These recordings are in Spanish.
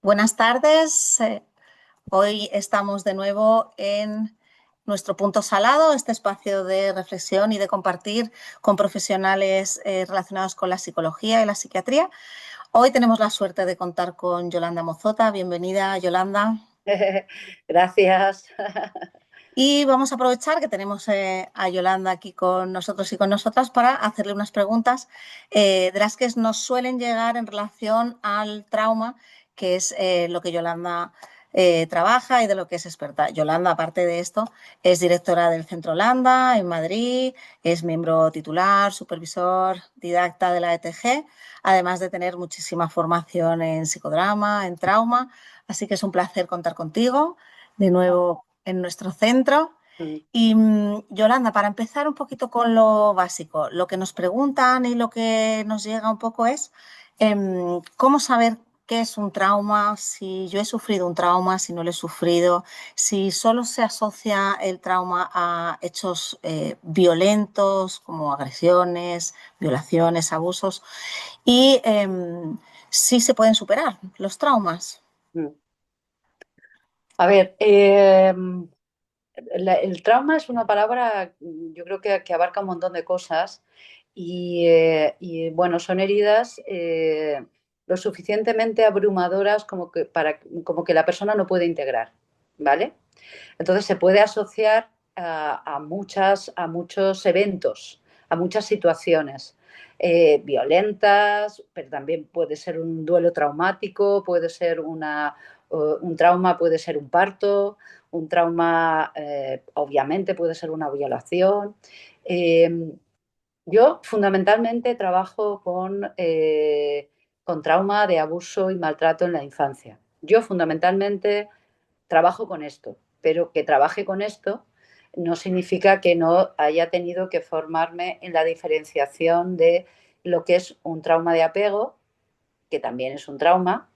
Buenas tardes. Hoy estamos de nuevo en nuestro punto salado, este espacio de reflexión y de compartir con profesionales relacionados con la psicología y la psiquiatría. Hoy tenemos la suerte de contar con Yolanda Mozota. Bienvenida, Yolanda. Gracias. Y vamos a aprovechar que tenemos a Yolanda aquí con nosotros y con nosotras para hacerle unas preguntas de las que nos suelen llegar en relación al trauma, que es lo que Yolanda trabaja y de lo que es experta. Yolanda, aparte de esto, es directora del Centro Landa en Madrid, es miembro titular, supervisor, didacta de la ETG, además de tener muchísima formación en psicodrama, en trauma. Así que es un placer contar contigo de nuevo en nuestro centro. Y Yolanda, para empezar un poquito con lo básico, lo que nos preguntan y lo que nos llega un poco es cómo saber qué es un trauma, si yo he sufrido un trauma, si no lo he sufrido, si solo se asocia el trauma a hechos violentos como agresiones, violaciones, abusos y si se pueden superar los traumas. A ver, el trauma es una palabra, yo creo que abarca un montón de cosas bueno, son heridas lo suficientemente abrumadoras como que la persona no puede integrar, ¿vale? Entonces se puede asociar a muchos eventos, a muchas situaciones violentas, pero también puede ser un duelo traumático, puede ser un trauma, puede ser un parto, un trauma obviamente puede ser una violación. Eh, yo fundamentalmente trabajo con trauma de abuso y maltrato en la infancia. Yo fundamentalmente trabajo con esto, pero que trabaje con esto no significa que no haya tenido que formarme en la diferenciación de lo que es un trauma de apego, que también es un trauma,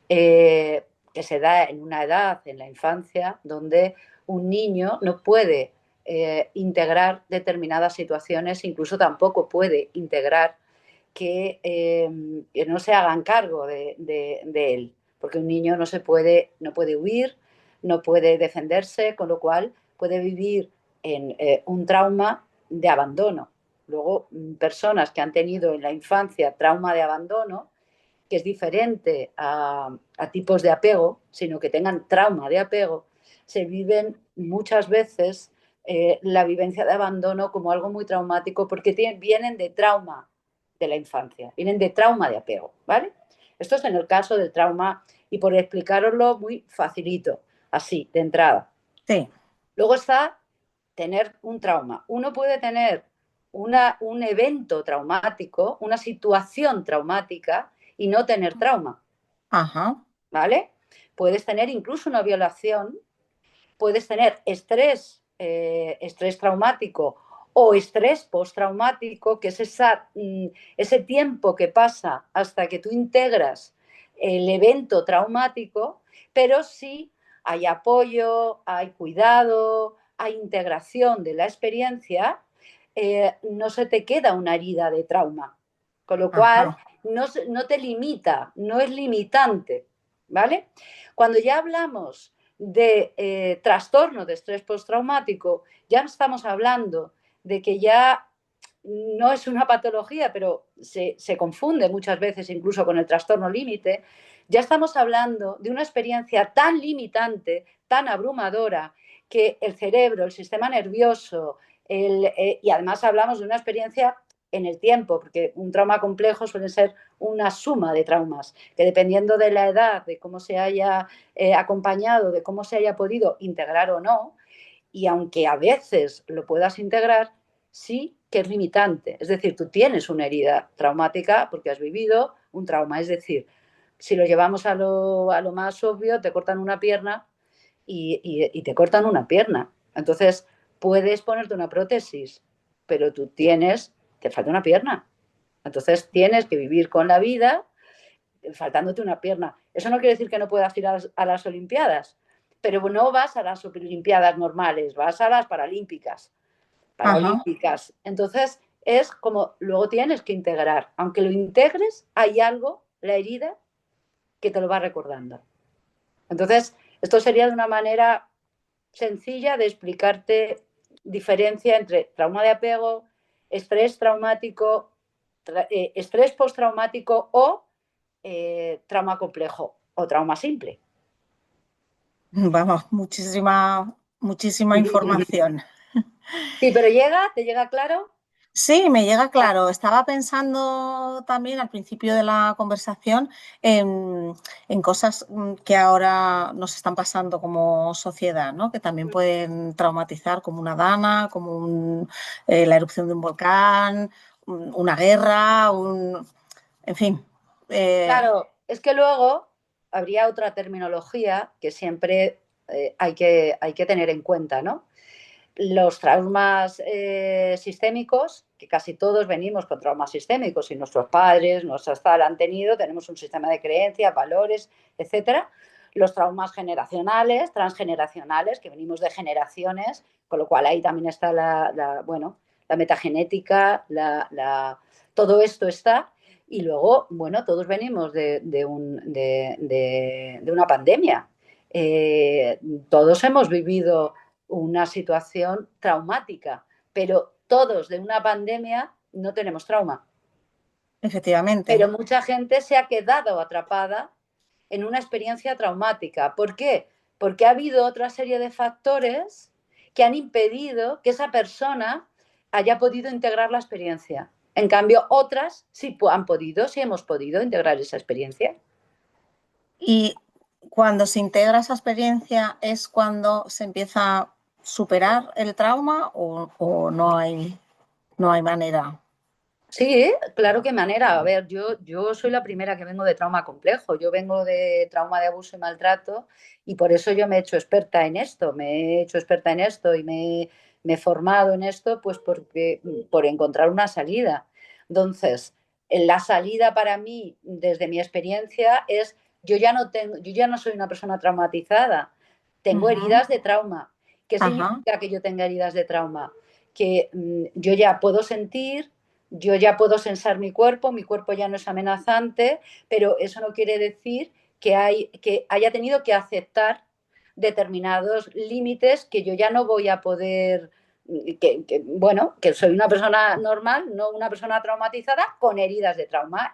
que se da en una edad, en la infancia, donde un niño no puede integrar determinadas situaciones, incluso tampoco puede integrar que no se hagan cargo de él, porque un niño no puede huir, no puede defenderse, con lo cual puede vivir en un trauma de abandono. Luego, personas que han tenido en la infancia trauma de abandono, que es diferente a tipos de apego, sino que tengan trauma de apego, se viven muchas veces la vivencia de abandono como algo muy traumático porque vienen de trauma de la infancia, vienen de trauma de apego, ¿vale? Esto es en el caso del trauma y por explicaroslo muy facilito, así, de entrada. Sí. Luego está tener un trauma. Uno puede tener un evento traumático, una situación traumática y no tener trauma, Ajá. ¿vale? Puedes tener incluso una violación, puedes tener estrés traumático o estrés postraumático, que es ese tiempo que pasa hasta que tú integras el evento traumático, pero sí hay apoyo, hay cuidado, hay integración de la experiencia, no se te queda una herida de trauma, con lo cual Ajá. no te limita, no es limitante, ¿vale? Cuando ya hablamos de trastorno de estrés postraumático, ya estamos hablando de que ya no es una patología, pero se confunde muchas veces incluso con el trastorno límite, ya estamos hablando de una experiencia tan limitante, tan abrumadora, que el cerebro, el sistema nervioso, y además hablamos de una experiencia en el tiempo, porque un trauma complejo suele ser una suma de traumas, que dependiendo de la edad, de cómo se haya acompañado, de cómo se haya podido integrar o no, y aunque a veces lo puedas integrar, sí que es limitante. Es decir, tú tienes una herida traumática porque has vivido un trauma. Es decir, si lo llevamos a lo más obvio, te cortan una pierna y te cortan una pierna. Entonces, puedes ponerte una prótesis, pero te falta una pierna. Entonces, tienes que vivir con la vida faltándote una pierna. Eso no quiere decir que no puedas ir a las Olimpiadas, pero no vas a las Olimpiadas normales, vas a las Paralímpicas. Ajá. Paralímpicas. Entonces, es como luego tienes que integrar. Aunque lo integres, hay algo, la herida, que te lo va recordando. Entonces, esto sería de una manera sencilla de explicarte diferencia entre trauma de apego, estrés traumático, estrés postraumático o trauma complejo o trauma simple. Vamos, muchísima información. Sí, pero ¿te llega claro? Sí, me llega claro. Estaba pensando también al principio de la conversación en cosas que ahora nos están pasando como sociedad, ¿no? Que también pueden traumatizar, como una dana, como la erupción de un volcán, una guerra, en fin. Claro, es que luego habría otra terminología que siempre hay que tener en cuenta, ¿no? Los traumas sistémicos, que casi todos venimos con traumas sistémicos y nuestros padres, nuestras tal han tenido, tenemos un sistema de creencias, valores, etcétera. Los traumas generacionales, transgeneracionales, que venimos de generaciones, con lo cual ahí también está bueno, la metagenética, todo esto está. Y luego, bueno, todos venimos de una pandemia. Todos hemos vivido una situación traumática, pero todos de una pandemia no tenemos trauma. Efectivamente. Pero mucha gente se ha quedado atrapada en una experiencia traumática. ¿Por qué? Porque ha habido otra serie de factores que han impedido que esa persona haya podido integrar la experiencia. En cambio, otras sí han podido, sí hemos podido integrar esa experiencia. Y cuando se integra esa experiencia es cuando se empieza a superar el trauma o no hay manera. Sí, claro que manera. A ver, yo soy la primera que vengo de trauma complejo. Yo vengo de trauma de abuso y maltrato y por eso yo me he hecho experta en esto. Me he hecho experta en esto y me he formado en esto, pues por encontrar una salida. Entonces, la salida para mí, desde mi experiencia, es yo ya no soy una persona traumatizada. Tengo Ajá, heridas de trauma. ¿Qué ajá, significa que yo tenga heridas de trauma? Que yo ya puedo sentir, yo ya puedo sensar mi cuerpo ya no es amenazante, pero eso no quiere decir que haya tenido que aceptar determinados límites que yo ya no voy a poder, bueno, que soy una persona normal, no una persona traumatizada con heridas de trauma.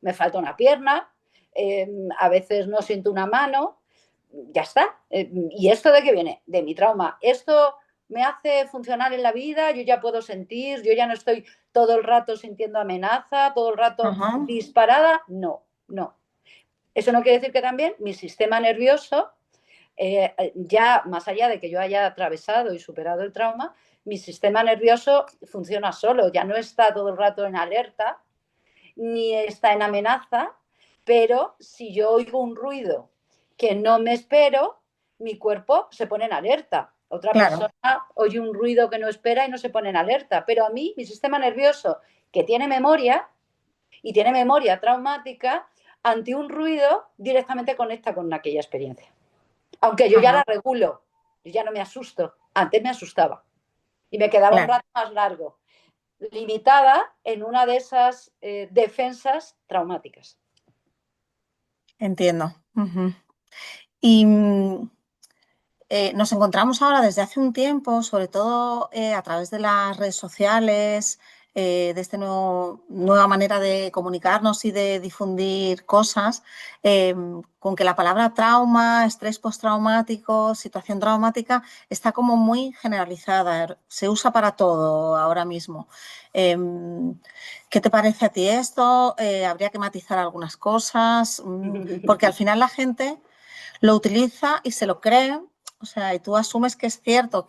Me falta una pierna, a veces no siento una mano, ya está. ¿Y esto de qué viene? De mi trauma. Esto me hace funcionar en la vida, yo ya puedo sentir, yo ya no estoy todo el rato sintiendo amenaza, todo el rato ajá, disparada. No, no. Eso no quiere decir que también mi sistema nervioso, ya más allá de que yo haya atravesado y superado el trauma, mi sistema nervioso funciona solo, ya no está todo el rato en alerta, ni está en amenaza, pero si yo oigo un ruido que no me espero, mi cuerpo se pone en alerta. Otra claro. persona oye un ruido que no espera y no se pone en alerta, pero a mí, mi sistema nervioso, que tiene memoria y tiene memoria traumática, ante un ruido directamente conecta con aquella experiencia. Aunque yo ya Ajá, la regulo, yo ya no me asusto, antes me asustaba y me quedaba un claro, rato más largo, limitada en una de esas defensas traumáticas. entiendo. Ujú. Y nos encontramos ahora desde hace un tiempo, sobre todo a través de las redes sociales, de esta nueva manera de comunicarnos y de difundir cosas, con que la palabra trauma, estrés postraumático, situación traumática, está como muy generalizada, se usa para todo ahora mismo. ¿Qué te parece a ti esto? ¿Habría que matizar algunas cosas? Porque al final la gente lo utiliza y se lo cree, o sea, y tú asumes que es cierto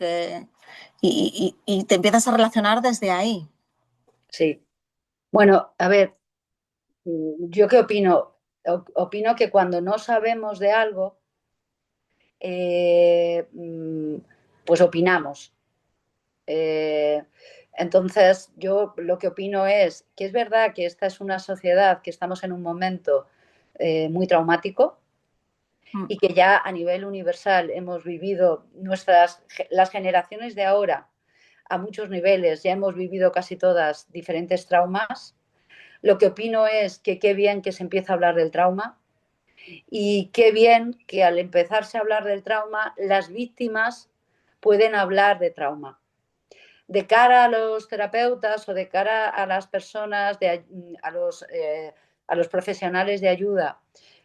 y te empiezas a relacionar desde ahí. Sí. Bueno, a ver, ¿yo qué opino? Opino que cuando no sabemos de algo, eh, mm, pues opinamos. Eh, entonces, yo lo que opino es que es verdad que esta es una sociedad, que estamos en un momento muy traumático Mm. y que ya a nivel universal hemos vivido las generaciones de ahora a muchos niveles, ya hemos vivido casi todas diferentes traumas. Lo que opino es que qué bien que se empieza a hablar del trauma, Y qué bien que al empezarse a hablar del trauma, las víctimas pueden hablar de trauma. De cara a los terapeutas o de cara a las personas, a los profesionales de ayuda,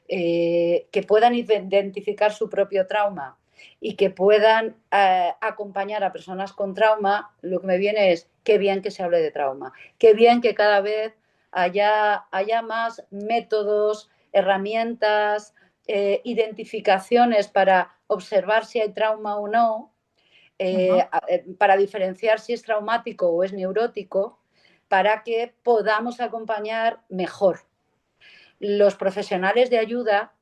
que puedan identificar su propio trauma y que puedan acompañar a personas con trauma, lo que me viene es qué bien que se hable de trauma, qué bien que cada vez haya más métodos, herramientas, identificaciones para observar si hay trauma o no, Ajá. para diferenciar si es traumático o es neurótico, para que podamos acompañar mejor. Los profesionales de ayuda,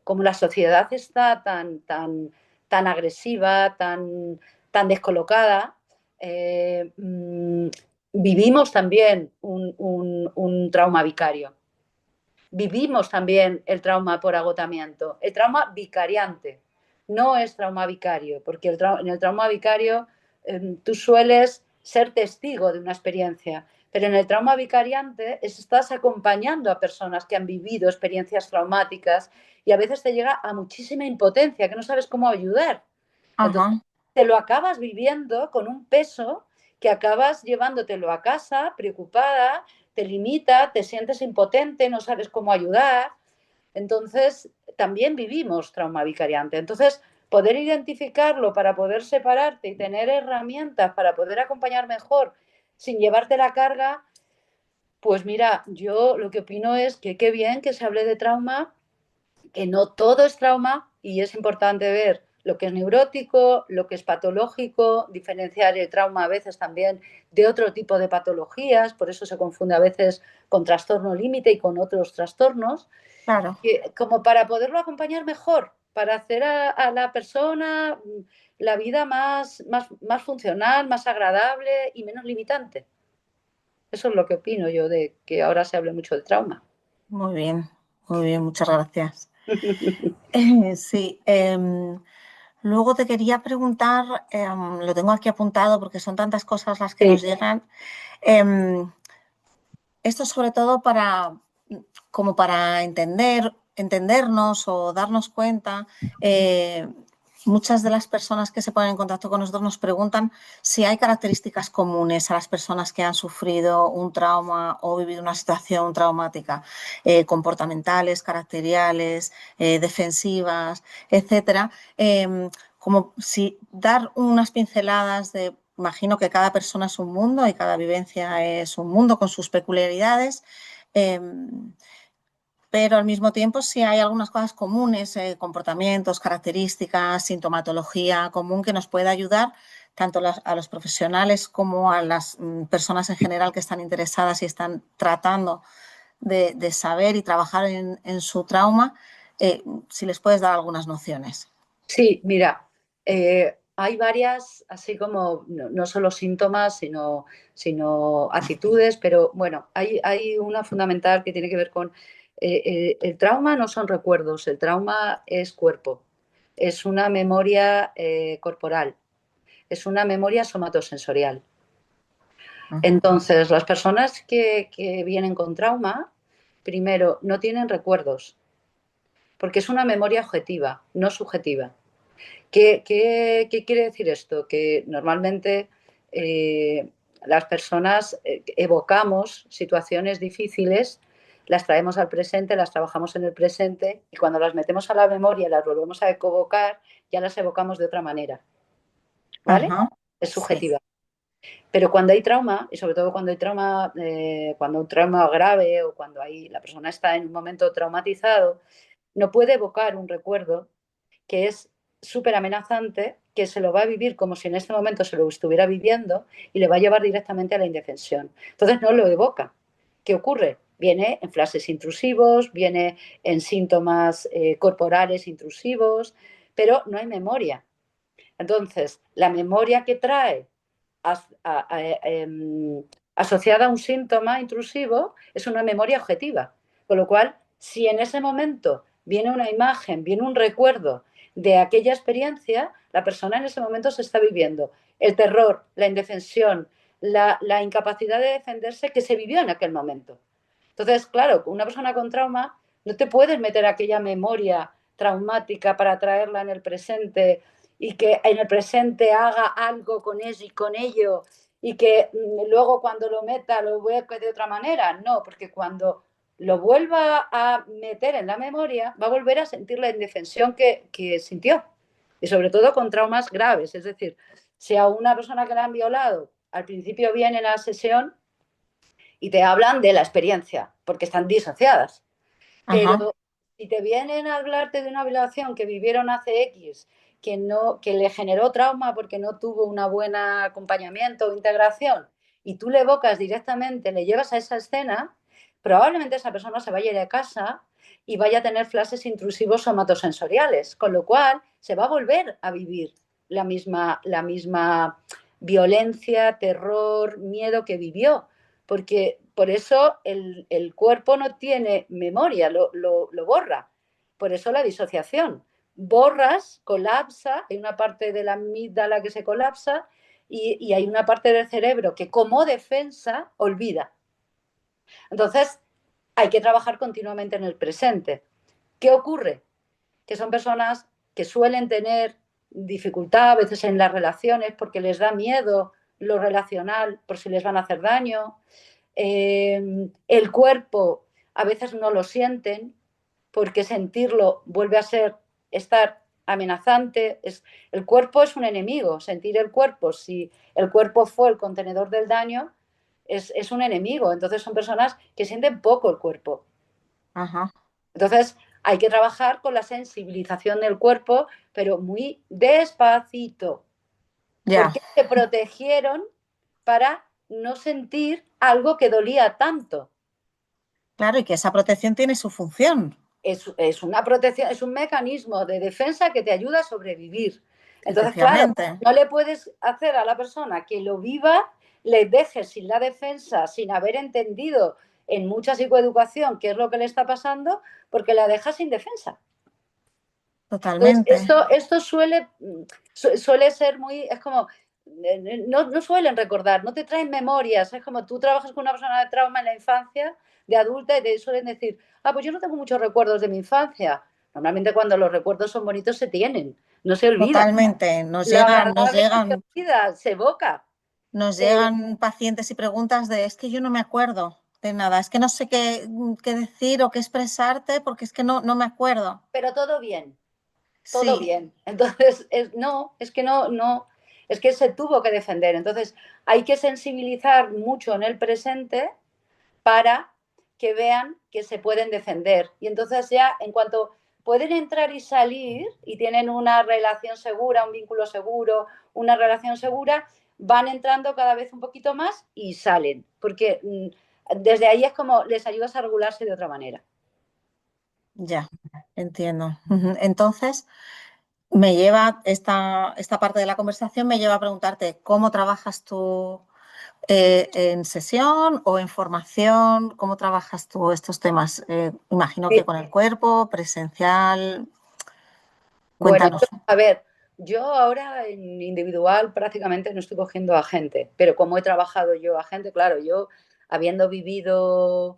como la sociedad está tan agresiva, tan descolocada, vivimos también un trauma vicario. Vivimos también el trauma por agotamiento, el trauma vicariante. No es trauma vicario, porque en el trauma vicario tú sueles ser testigo de una experiencia, pero en el trauma vicariante estás acompañando a personas que han vivido experiencias traumáticas y a veces te llega a muchísima impotencia, que no sabes cómo ayudar. Entonces Ajá. te lo acabas viviendo con un peso que acabas llevándotelo a casa, preocupada, te limita, te sientes impotente, no sabes cómo ayudar. Entonces, también vivimos trauma vicariante. Entonces, poder identificarlo para poder separarte y tener herramientas para poder acompañar mejor sin llevarte la carga, pues mira, yo lo que opino es que qué bien que se hable de trauma, que no todo es trauma y es importante ver lo que es neurótico, lo que es patológico, diferenciar el trauma a veces también de otro tipo de patologías, por eso se confunde a veces con trastorno límite y con otros trastornos, Claro. como para poderlo acompañar mejor, para hacer a la persona la vida más funcional, más agradable y menos limitante. Eso es lo que opino yo de que ahora se hable mucho del trauma. Muy bien, muchas gracias. Sí, luego te quería preguntar, lo tengo aquí apuntado porque son tantas cosas las que nos Sí, llegan. Em, Esto sobre todo como para entendernos o darnos cuenta. Muchas de las personas que se ponen en contacto con nosotros nos preguntan si hay características comunes a las personas que han sufrido un trauma o vivido una situación traumática, comportamentales, caracteriales, defensivas, etcétera. Como si dar unas pinceladas de, imagino que cada persona es un mundo y cada vivencia es un mundo con sus peculiaridades, eh, pero al mismo tiempo sí hay algunas cosas comunes, comportamientos, características, sintomatología común que nos puede ayudar tanto a los profesionales como a las personas en general que están interesadas y están tratando de saber y trabajar en su trauma, si les puedes dar algunas nociones. sí, mira, hay varias, así como no solo síntomas, sino actitudes, pero bueno, hay una fundamental que tiene que ver con el trauma no son recuerdos, el trauma es cuerpo, es una memoria corporal, es una memoria somatosensorial. Ujú. Entonces, las personas que vienen con trauma, primero, no tienen recuerdos, porque es una memoria objetiva, no subjetiva. ¿Qué quiere decir esto? Que normalmente las personas evocamos situaciones difíciles, las traemos al presente, las trabajamos en el presente y cuando las metemos a la memoria y las volvemos a evocar, ya las evocamos de otra manera. ¿Vale? Ajá, Es sí. subjetiva. Pero cuando hay trauma, y sobre todo cuando hay trauma, cuando un trauma grave o cuando la persona está en un momento traumatizado, no puede evocar un recuerdo que es súper amenazante, que se lo va a vivir como si en este momento se lo estuviera viviendo y le va a llevar directamente a la indefensión. Entonces no lo evoca. ¿Qué ocurre? Viene en flashes intrusivos, viene en síntomas corporales intrusivos, pero no hay memoria. Entonces, la memoria que trae asociada a un síntoma intrusivo es una memoria objetiva. Con lo cual, si en ese momento viene una imagen, viene un recuerdo de aquella experiencia, la persona en ese momento se está viviendo el terror, la indefensión, la incapacidad de defenderse que se vivió en aquel momento. Entonces, claro, una persona con trauma No te puedes meter aquella memoria traumática para traerla en el presente y que en el presente haga algo con eso y con ello y que luego cuando lo meta lo vea de otra manera. No, porque cuando lo vuelva a meter en la memoria va a volver a sentir la indefensión que sintió. Y sobre todo con traumas graves. Es decir, si a una persona que la han violado al principio viene a la sesión y te hablan de la experiencia, porque están disociadas. Ajá. Pero si te vienen a hablarte de una violación que vivieron hace X, que le generó trauma porque no tuvo un buen acompañamiento o integración, y tú le evocas directamente, le llevas a esa escena, probablemente esa persona se vaya a ir a casa y vaya a tener flashes intrusivos somatosensoriales, con lo cual se va a volver a vivir la misma violencia, terror, miedo que vivió, porque por eso el cuerpo no tiene memoria, lo borra. Por eso la disociación. Borras, colapsa, hay una parte de la amígdala que se colapsa y hay una parte del cerebro que como defensa olvida. Entonces, hay que trabajar continuamente en el presente. ¿Qué ocurre? Que son personas que suelen tener dificultad a veces en las relaciones porque les da miedo lo relacional por si les van a hacer daño. El cuerpo a veces no lo sienten porque sentirlo vuelve a estar amenazante. El cuerpo es un enemigo. Sentir el cuerpo, si el cuerpo fue el contenedor del daño, es un enemigo. Entonces son personas que sienten poco el cuerpo. Ajá. Entonces hay que trabajar con la sensibilización del cuerpo, pero muy despacito, Ya. porque se protegieron para no sentir algo que dolía tanto. Claro, y que esa protección tiene su función. Es una protección, es un mecanismo de defensa que te ayuda a sobrevivir. Entonces, claro, Efectivamente. no le puedes hacer a la persona que lo viva, le dejes sin la defensa, sin haber entendido en mucha psicoeducación qué es lo que le está pasando, porque la dejas sin defensa. Entonces, Totalmente. esto suele ser muy, es como, no suelen recordar, no te traen memorias, es como tú trabajas con una persona de trauma en la infancia, de adulta, y te suelen decir, pues yo no tengo muchos recuerdos de mi infancia. Normalmente cuando los recuerdos son bonitos se tienen, no se olvidan. Totalmente. Lo agradable no se olvida, se evoca. Nos Pero, llegan pacientes y preguntas de, es que yo no me acuerdo de nada, es que no sé qué decir o qué expresarte porque es que no me acuerdo. pero todo bien, todo Sí, bien. Entonces, es que no, es que se tuvo que defender. Entonces, hay que sensibilizar mucho en el presente para que vean que se pueden defender. Y entonces ya en cuanto pueden entrar y salir y tienen una relación segura, un vínculo seguro, una relación segura, van entrando cada vez un poquito más y salen, porque desde ahí es como les ayudas a regularse de otra manera. ya, entiendo. Ujú. Entonces, me lleva esta parte de la conversación, me lleva a preguntarte cómo trabajas tú en sesión o en formación, cómo trabajas tú estos temas. Imagino que con el cuerpo, presencial. Bueno, Cuéntanos. a ver, yo ahora en individual prácticamente no estoy cogiendo a gente, pero como he trabajado yo a gente, claro, yo habiendo vivido,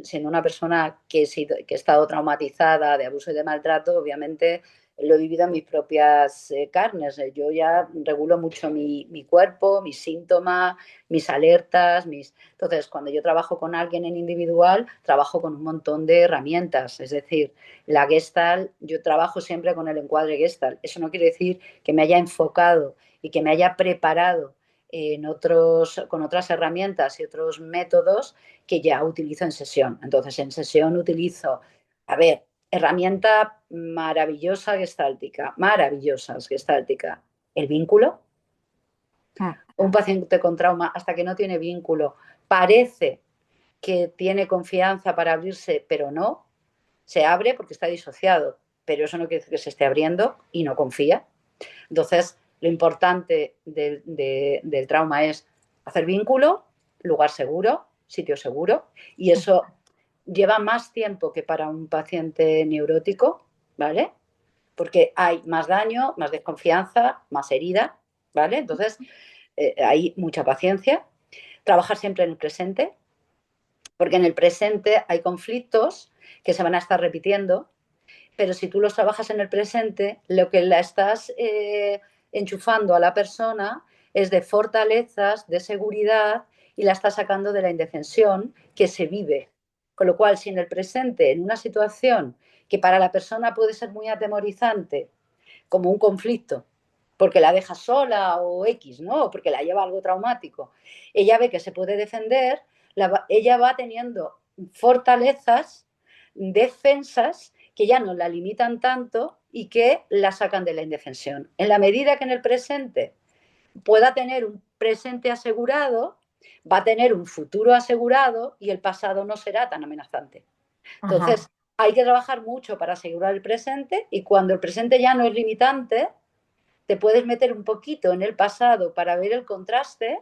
siendo una persona que he estado traumatizada de abuso y de maltrato, obviamente lo he vivido en mis propias carnes. Yo ya regulo mucho mi cuerpo, mis síntomas, mis alertas, Entonces, cuando yo trabajo con alguien en individual, trabajo con un montón de herramientas, es decir, la Gestalt, yo trabajo siempre con el encuadre Gestalt. Eso no quiere decir que me haya enfocado y que me haya preparado con otras herramientas y otros métodos que ya utilizo en sesión. Entonces, en sesión utilizo, herramienta maravillosa gestáltica, el vínculo. Mm. Un paciente con trauma, hasta que no tiene vínculo, parece que tiene confianza para abrirse, pero no, se abre porque está disociado, pero eso no quiere decir que se esté abriendo y no confía. Entonces, lo importante del trauma es hacer vínculo, lugar seguro, sitio seguro, y eso lleva más tiempo que para un paciente neurótico, ¿vale? Porque hay más daño, más desconfianza, más herida, ¿vale? Entonces, hay mucha paciencia. Trabajar siempre en el presente, porque en el presente hay conflictos que se van a estar repitiendo, pero si tú los trabajas en el presente, lo que la estás enchufando a la persona es de fortalezas, de seguridad, y la estás sacando de la indefensión que se vive. Con lo cual, si en el presente, en una situación que para la persona puede ser muy atemorizante, como un conflicto, porque la deja sola o X, ¿no? O porque la lleva algo traumático, ella ve que se puede defender, ella va teniendo fortalezas, defensas, que ya no la limitan tanto y que la sacan de la indefensión. En la medida que en el presente pueda tener un presente asegurado, va a tener un futuro asegurado y el pasado no será tan amenazante. Entonces, Ajá, hay que trabajar mucho para asegurar el presente, y cuando el presente ya no es limitante, te puedes meter un poquito en el pasado para ver el contraste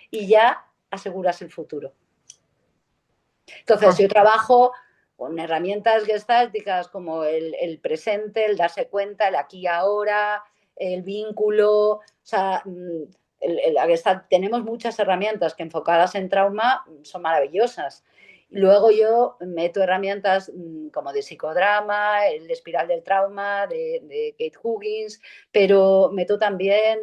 y ya aseguras el futuro. Entonces, ajá. yo trabajo con herramientas gestálticas como el presente, el darse cuenta, el aquí y ahora, el vínculo. O sea, tenemos muchas herramientas que enfocadas en trauma son maravillosas. Luego yo meto herramientas como de psicodrama, el espiral del trauma de Kate Huggins, pero meto también,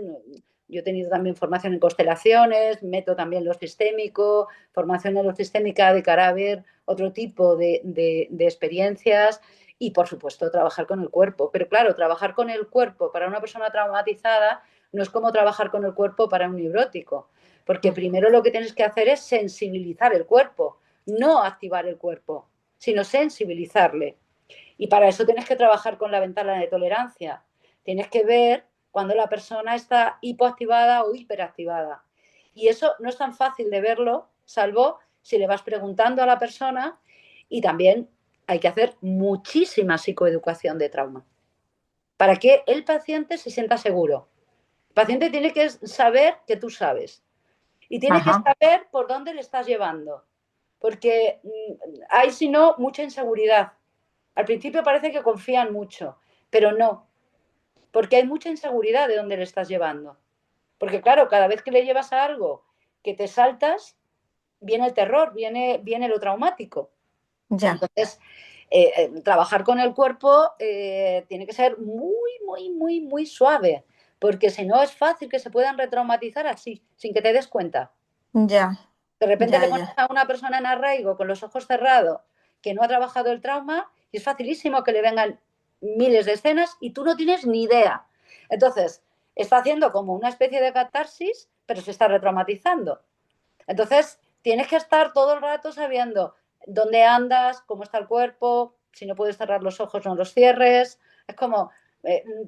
yo he tenido también formación en constelaciones, meto también lo sistémico, formación neurosistémica de cara a ver otro tipo de experiencias, y, por supuesto, trabajar con el cuerpo. Pero claro, trabajar con el cuerpo para una persona traumatizada no es como trabajar con el cuerpo para un neurótico, porque primero lo que tienes que hacer es sensibilizar el cuerpo, no activar el cuerpo, sino sensibilizarle. Y para eso tienes que trabajar con la ventana de tolerancia. Tienes que ver cuando la persona está hipoactivada o hiperactivada. Y eso no es tan fácil de verlo, salvo si le vas preguntando a la persona, y también hay que hacer muchísima psicoeducación de trauma para que el paciente se sienta seguro. El paciente tiene que saber que tú sabes y tiene que Ajá. saber por dónde le estás llevando, porque hay, si no, mucha inseguridad. Al principio parece que confían mucho, pero no, porque hay mucha inseguridad de dónde le estás llevando. Porque claro, cada vez que le llevas a algo que te saltas, viene el terror, viene lo traumático. Ya, Entonces, trabajar con el cuerpo tiene que ser muy, muy, muy, muy suave, porque si no es fácil que se puedan retraumatizar así, sin que te des cuenta. ya, De repente ya, le pones ya. a una persona en arraigo con los ojos cerrados, que no ha trabajado el trauma, y es facilísimo que le vengan miles de escenas y tú no tienes ni idea. Entonces, está haciendo como una especie de catarsis, pero se está retraumatizando. Entonces, tienes que estar todo el rato sabiendo dónde andas, cómo está el cuerpo, si no puedes cerrar los ojos, no los cierres. Es como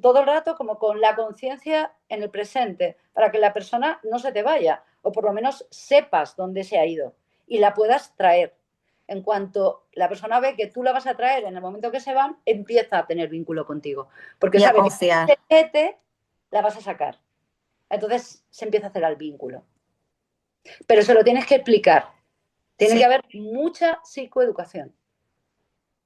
todo el rato como con la conciencia en el presente, para que la persona no se te vaya, o por lo menos sepas dónde se ha ido y la puedas traer. En cuanto la persona ve que tú la vas a traer en el momento que se van, empieza a tener vínculo contigo, porque Y a sabe que si confiar. se mete, la vas a sacar. Entonces se empieza a hacer el vínculo. Pero se lo tienes que explicar. Tiene que Sí, haber mucha psicoeducación,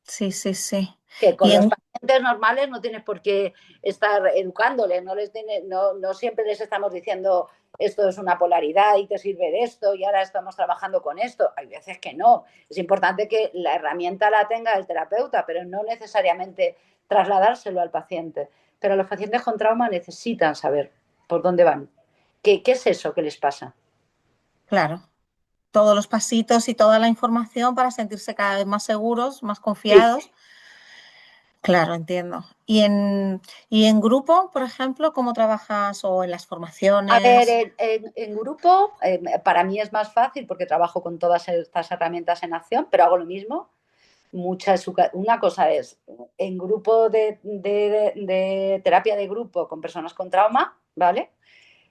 sí, sí, sí. que con Y los en, pacientes normales no tienes por qué estar educándoles, no siempre les estamos diciendo esto es una polaridad y te sirve de esto y ahora estamos trabajando con esto. Hay veces que no. Es importante que la herramienta la tenga el terapeuta, pero no necesariamente trasladárselo al paciente. Pero los pacientes con trauma necesitan saber por dónde van. ¿Qué es eso que les pasa? claro, todos los pasitos y toda la información para sentirse cada vez más seguros, más Sí. confiados. Claro, entiendo. Y en grupo, por ejemplo, cómo trabajas o en las A ver, formaciones? en grupo para mí es más fácil porque trabajo con todas estas herramientas en acción, pero hago lo mismo. Una cosa es en grupo de terapia de grupo con personas con trauma, ¿vale?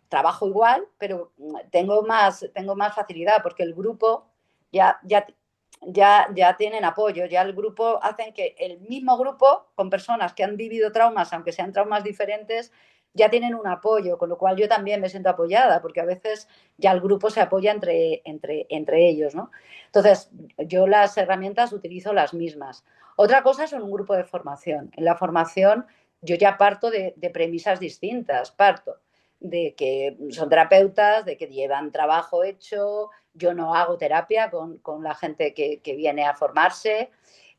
Trabajo igual, pero tengo más facilidad porque el grupo ya, ya, ya tienen apoyo, ya el grupo hacen que el mismo grupo con personas que han vivido traumas, aunque sean traumas diferentes, ya tienen un apoyo, con lo cual yo también me siento apoyada, porque a veces ya el grupo se apoya entre ellos, ¿no? Entonces, yo las herramientas utilizo las mismas. Otra cosa es en un grupo de formación. En la formación yo ya parto de premisas distintas, parto de que son terapeutas, de que llevan trabajo hecho, yo no hago terapia con la gente que viene a formarse.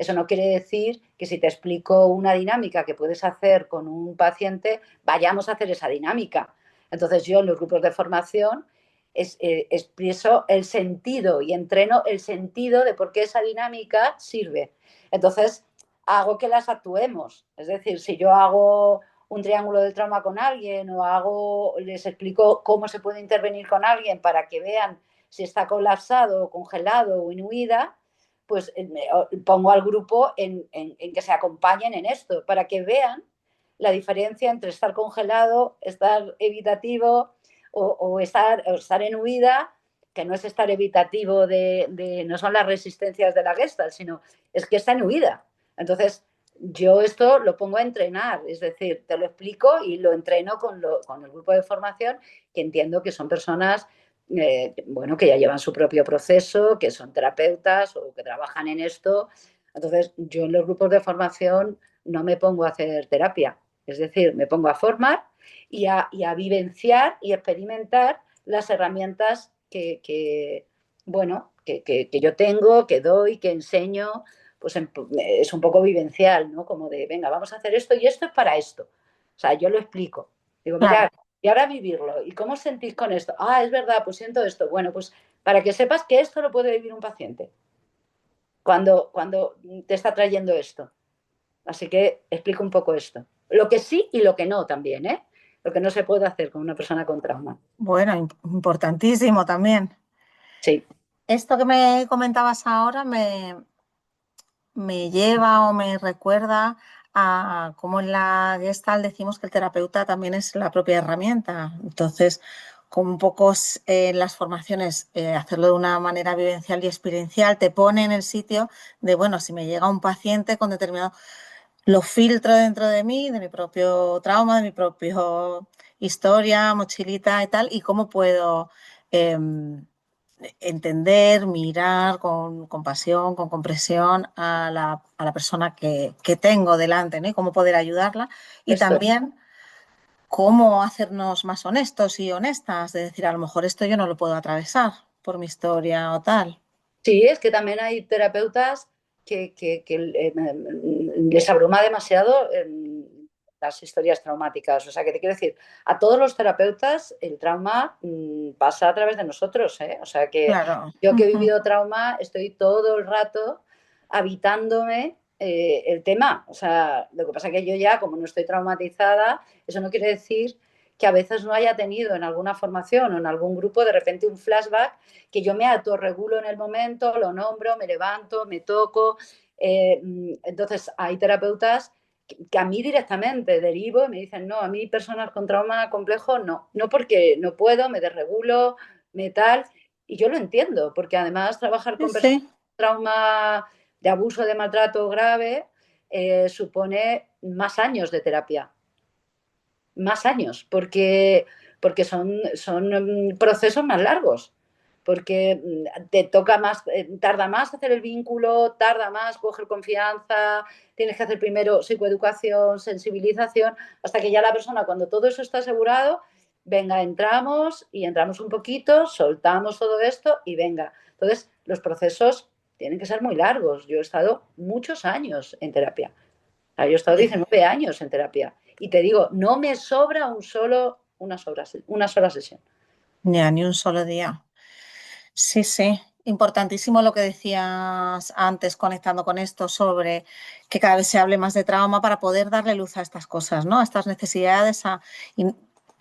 Eso no quiere decir que si te explico una dinámica que puedes hacer con un paciente, vayamos a hacer esa dinámica. Entonces yo en los grupos de formación expreso el sentido y entreno el sentido de por qué esa dinámica sirve. Entonces hago que las actuemos. Es decir, si yo hago un triángulo del trauma con alguien o les explico cómo se puede intervenir con alguien para que vean si está colapsado, congelado o en huida, pues pongo al grupo en que se acompañen en esto, para que vean la diferencia entre estar congelado, estar evitativo o estar en huida, que no es estar evitativo no son las resistencias de la Gestalt, sino es que está en huida. Entonces, yo esto lo pongo a entrenar, es decir, te lo explico y lo entreno con el grupo de formación, que entiendo que son personas bueno, que ya llevan su propio proceso, que son terapeutas o que trabajan en esto. Entonces, yo en los grupos de formación no me pongo a hacer terapia, es decir, me pongo a formar y a vivenciar y experimentar las herramientas bueno, que yo tengo, que doy, que enseño, pues es un poco vivencial, ¿no? Como de, venga, vamos a hacer esto y esto es para esto. O sea, yo lo explico. Digo, Claro. mira, y ahora vivirlo. ¿Y cómo os sentís con esto? Ah, es verdad, pues siento esto. Bueno, pues para que sepas que esto lo puede vivir un paciente cuando te está trayendo esto. Así que explico un poco esto. Lo que sí y lo que no también, ¿eh? Lo que no se puede hacer con una persona con trauma. Bueno, importantísimo también. Sí, Esto que me comentabas ahora me lleva o me recuerda a cómo en la Gestalt decimos que el terapeuta también es la propia herramienta. Entonces, como un poco en las formaciones, hacerlo de una manera vivencial y experiencial, te pone en el sitio de, bueno, si me llega un paciente con determinado, lo filtro dentro de mí, de mi propio trauma, de mi propia historia, mochilita y tal, y cómo puedo entender, mirar con compasión, con comprensión a la persona que tengo delante, ¿no? Y cómo poder ayudarla. Y esto es. también cómo hacernos más honestos y honestas, de decir, a lo mejor esto yo no lo puedo atravesar por mi historia o tal. Sí, es que también hay terapeutas que les abruma demasiado las historias traumáticas. O sea, que te quiero decir, a todos los terapeutas el trauma pasa a través de nosotros, ¿eh? O sea, que Claro. yo que he Ujú. vivido trauma estoy todo el rato habitándome el tema. O sea, lo que pasa es que yo ya, como no estoy traumatizada, eso no quiere decir que a veces no haya tenido en alguna formación o en algún grupo de repente un flashback que yo me autorregulo en el momento, lo nombro, me levanto, me toco. Entonces, hay terapeutas que a mí directamente derivo y me dicen, no, a mí personas con trauma complejo no, no porque no puedo, me desregulo, me tal. Y yo lo entiendo, porque además trabajar Sí, con personas sí. con trauma de abuso, de maltrato grave, supone más años de terapia, más años, porque son procesos más largos, porque te toca más, tarda más hacer el vínculo, tarda más coger confianza, tienes que hacer primero psicoeducación, sensibilización, hasta que ya la persona, cuando todo eso está asegurado, venga, entramos y entramos un poquito, soltamos todo esto y venga. Entonces, los procesos tienen que ser muy largos. Yo he estado muchos años en terapia. Yo he estado 19 años en terapia y te digo, no me sobra una sola sesión. Ni un solo día. Sí, sí, importantísimo lo que decías antes, conectando con esto sobre que cada vez se hable más de trauma para poder darle luz a estas cosas, ¿no? A estas necesidades, y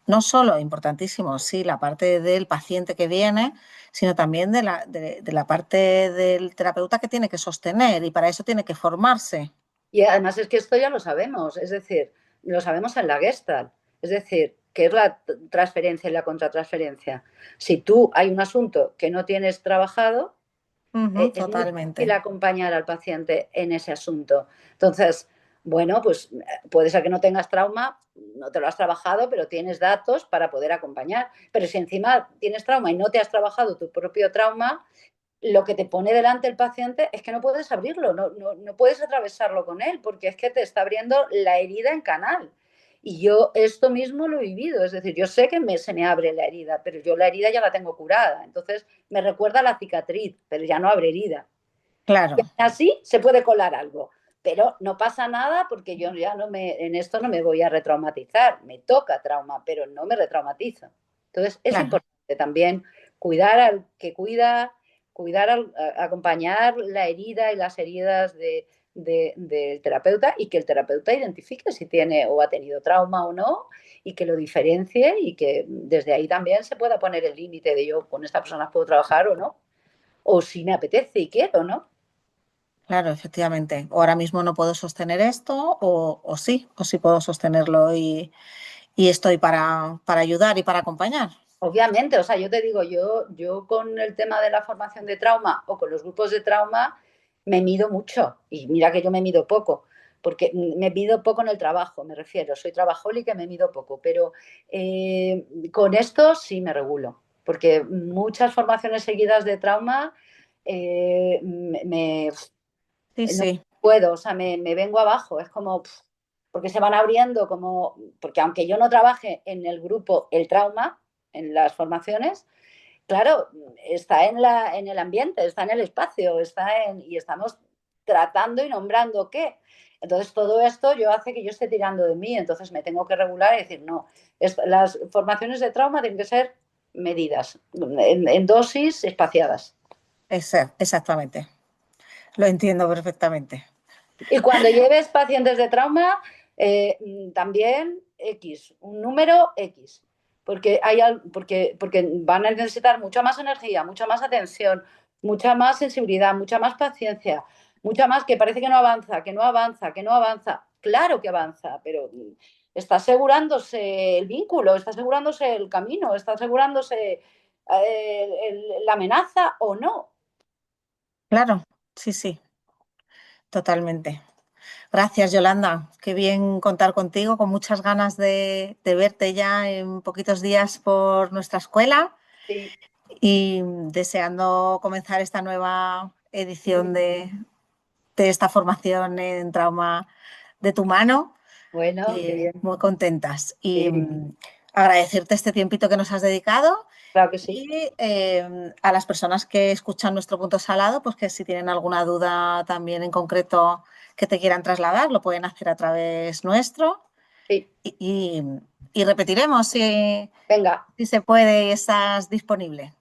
no solo importantísimo, sí, la parte del paciente que viene, sino también de la parte del terapeuta que tiene que sostener y para eso tiene que formarse. Y además es que esto ya lo sabemos, es decir, lo sabemos en la Gestalt, es decir, ¿qué es la transferencia y la contratransferencia? Si tú hay un asunto que no tienes trabajado, Ujú, es muy difícil totalmente. acompañar al paciente en ese asunto. Entonces, bueno, pues puede ser que no tengas trauma, no te lo has trabajado, pero tienes datos para poder acompañar. Pero si encima tienes trauma y no te has trabajado tu propio trauma, lo que te pone delante el paciente es que no puedes abrirlo, no puedes atravesarlo con él, porque es que te está abriendo la herida en canal. Y yo esto mismo lo he vivido, es decir, yo sé que se me abre la herida, pero yo la herida ya la tengo curada, entonces me recuerda a la cicatriz, pero ya no abre herida. claro, Así se puede colar algo, pero no pasa nada porque yo ya en esto no me voy a retraumatizar. Me toca trauma, pero no me retraumatizo. Entonces es claro, importante también cuidar al que cuida, acompañar la herida y las heridas del terapeuta, y que el terapeuta identifique si tiene o ha tenido trauma o no, y que lo diferencie, y que desde ahí también se pueda poner el límite de yo con esta persona puedo trabajar o no, o si me apetece y quiero, ¿no? claro, efectivamente. O ahora mismo no puedo sostener esto, o sí puedo sostenerlo y estoy para ayudar y para acompañar. Obviamente, o sea, yo te digo, yo con el tema de la formación de trauma o con los grupos de trauma me mido mucho, y mira que yo me mido poco, porque me mido poco en el trabajo, me refiero, soy trabajólica y me mido poco, pero con esto sí me regulo, porque muchas formaciones seguidas de trauma eh, me, Sí, no sí, puedo, o sea, me vengo abajo, es como, porque se van abriendo como, porque aunque yo no trabaje en el grupo el trauma, en las formaciones, claro, está en el ambiente, está en el espacio, y estamos tratando y nombrando qué. Entonces, todo esto yo hace que yo esté tirando de mí, entonces me tengo que regular y decir, no, las formaciones de trauma tienen que ser medidas, en dosis espaciadas. exactamente. Lo entiendo perfectamente. Y cuando lleves pacientes de trauma, también X, un número X, porque van a necesitar mucha más energía, mucha más atención, mucha más sensibilidad, mucha más paciencia, mucha más, que parece que no avanza, que no avanza, que no avanza. Claro que avanza, pero está asegurándose el vínculo, está asegurándose el camino, está asegurándose la amenaza o no. Claro, sí, sí, totalmente. Gracias, Yolanda. Qué bien contar contigo, con muchas ganas de verte ya en poquitos días por nuestra escuela Sí. y deseando comenzar esta nueva edición de esta formación en trauma de tu mano. Bueno, qué bien. Muy contentas. Y Sí, agradecerte este tiempito que nos has dedicado. claro que sí. Y a las personas que escuchan nuestro punto salado, pues que si tienen alguna duda también en concreto que te quieran trasladar, lo pueden hacer a través nuestro Sí. y repetiremos si, Venga, si se puede y estás disponible.